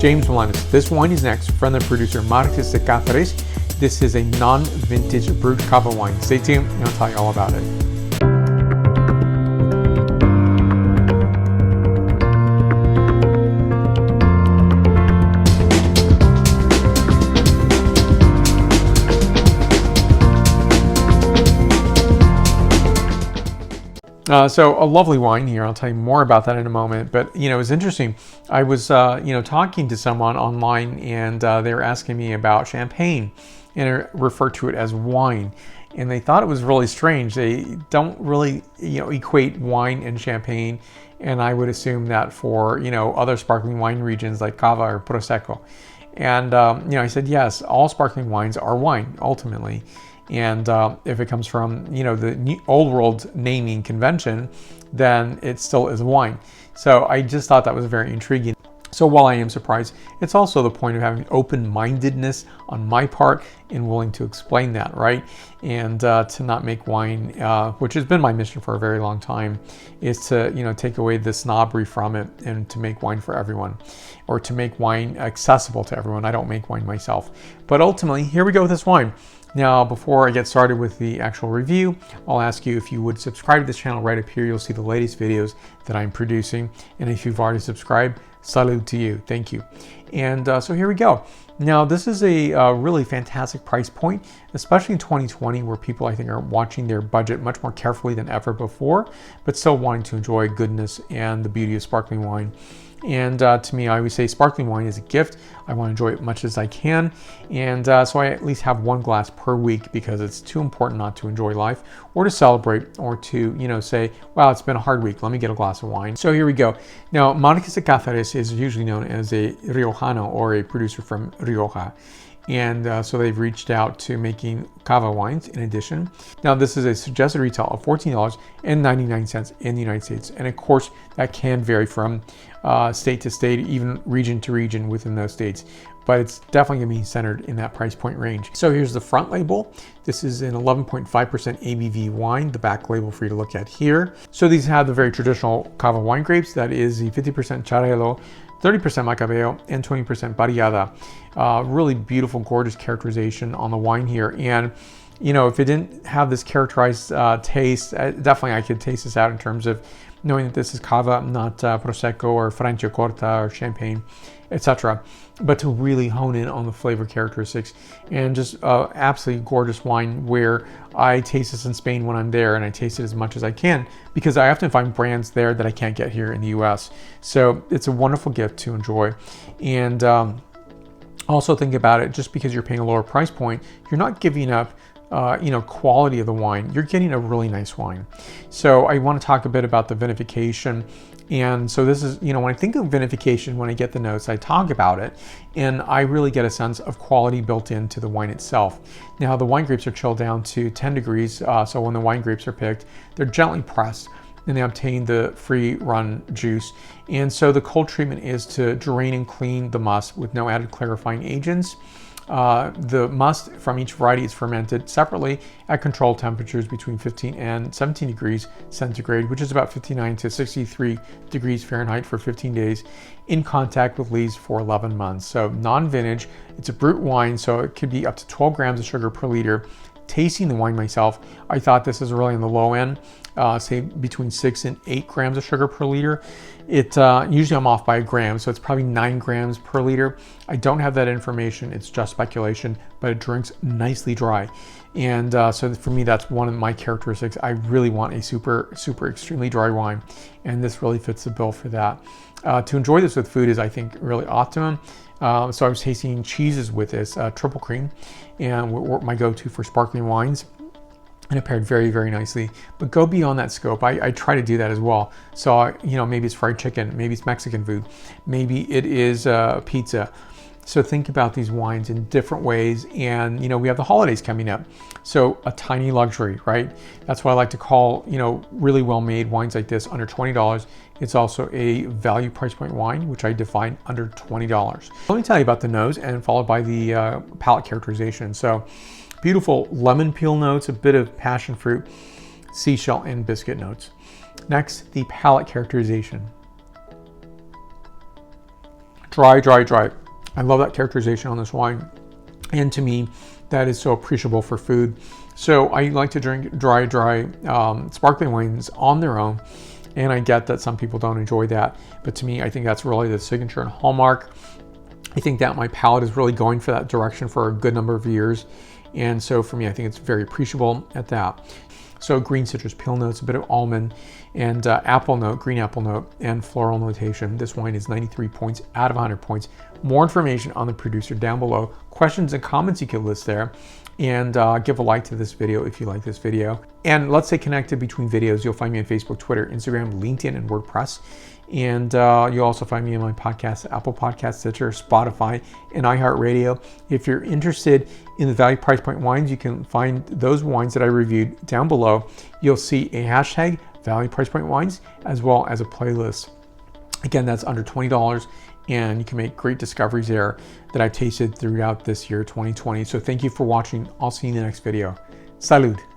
James Melanis. This wine is next from the producer Marqués de Cáceres. This is a non-vintage Brut Cava wine. Stay tuned and I'll tell you all about it. So a lovely wine here. I'll tell you more about that in a moment. But, it was interesting. I was, talking to someone online and they were asking me about champagne and I referred to it as wine. And they thought it was really strange. They don't really, equate wine and champagne. And I would assume that for, other sparkling wine regions like Cava or Prosecco. And, I said, yes, all sparkling wines are wine ultimately. And if it comes from, the old world naming convention, then it still is wine. So I just thought that was very intriguing. So while I am surprised, it's also the point of having open-mindedness on my part and willing to explain that, right? And to not make wine, which has been my mission for a very long time, is to, take away the snobbery from it and to make wine for everyone, or to make wine accessible to everyone. I don't make wine myself. But ultimately, here we go with this wine. Now, before I get started with the actual review, I'll ask you if you would subscribe to this channel. Right up here, you'll see the latest videos that I'm producing. And if you've already subscribed, salute to you. Thank you. And so here we go. Now, this is a really fantastic price point, especially in 2020, where people, I think, are watching their budget much more carefully than ever before, but still wanting to enjoy goodness and the beauty of sparkling wine. And to me, I always say sparkling wine is a gift. I want to enjoy it as much as I can. And so I at least have one glass per week because it's too important not to enjoy life or to celebrate or to, say, wow, it's been a hard week. Let me get a glass of wine. So here we go. Now, Marqués de Cáceres is usually known as a Riojano or a producer from Rioja. And so they've reached out to making Cava wines in addition. Now, this is a suggested retail of $14.99 in the United States. And of course, that can vary from state to state, even region to region within those states. But it's definitely going to be centered in that price point range. So here's the front label. This is an 11.5% ABV wine, the back label for you to look at here. So these have the very traditional Cava wine grapes. That is the 50% Xarel-lo, 30% Macabeo, and 20% Barriada. Really beautiful, gorgeous characterization on the wine here. And, if it didn't have this characterized taste, definitely I could taste this out in terms of knowing that this is Cava, not Prosecco or Franciacorta or Champagne, etc. But to really hone in on the flavor characteristics and just absolutely gorgeous wine where I taste this in Spain when I'm there and I taste it as much as I can because I often find brands there that I can't get here in the US. So it's a wonderful gift to enjoy. And also think about it, just because you're paying a lower price point, you're not giving up quality of the wine. You're getting a really nice wine. So I want to talk a bit about the vinification. And so this is, when I think of vinification, when I get the notes, I talk about it and I really get a sense of quality built into the wine itself. Now, the wine grapes are chilled down to 10 degrees. So when the wine grapes are picked, they're gently pressed and they obtain the free run juice. And so the cold treatment is to drain and clean the must with no added clarifying agents. The must from each variety is fermented separately at controlled temperatures between 15 and 17 degrees centigrade, which is about 59 to 63 degrees Fahrenheit for 15 days, in contact with leaves for 11 months. So non-vintage, it's a brut wine, so it could be up to 12 grams of sugar per liter. Tasting the wine myself, I thought this is really on the low end, say between 6 and 8 grams of sugar per liter. Usually I'm off by a gram, so it's probably 9 grams per liter. I don't have that information, it's just speculation, but it drinks nicely dry. And so for me, that's one of my characteristics. I really want a super, super extremely dry wine, and this really fits the bill for that. To enjoy this with food is, I think, really optimum. So I was tasting cheeses with this, triple cream, and my go-to for sparkling wines. And it paired very, very nicely. But go beyond that scope. I try to do that as well. So, maybe it's fried chicken, maybe it's Mexican food, maybe it is pizza. So think about these wines in different ways. And, we have the holidays coming up. So a tiny luxury, right? That's why I like to call, really well-made wines like this under $20. It's also a value price point wine, which I define under $20. Let me tell you about the nose and followed by the palate characterization. So beautiful lemon peel notes, a bit of passion fruit, seashell, and biscuit notes. Next, the palate characterization. Dry, dry, dry. I love that characterization on this wine. And to me, that is so appreciable for food. So I like to drink dry, sparkling wines on their own. And I get that some people don't enjoy that. But to me, I think that's really the signature and hallmark. I think that my palate is really going for that direction for a good number of years. And so for me, I think it's very appreciable at that. So green citrus peel notes, a bit of almond, and apple note, green apple note, and floral notation. This wine is 93 points out of 100 points. More information on the producer down below. Questions and comments you can list there. And give a like to this video if you like this video. And let's stay connected between videos. You'll find me on Facebook, Twitter, Instagram, LinkedIn, and WordPress. And you'll also find me on my podcast, Apple Podcasts, Stitcher, Spotify, and iHeartRadio. If you're interested in the value price point wines, you can find those wines that I reviewed down below. You'll see a hashtag, value price point wines, as well as a playlist. Again, that's under $20, and you can make great discoveries there that I've tasted throughout this year, 2020. So thank you for watching. I'll see you in the next video. Salud.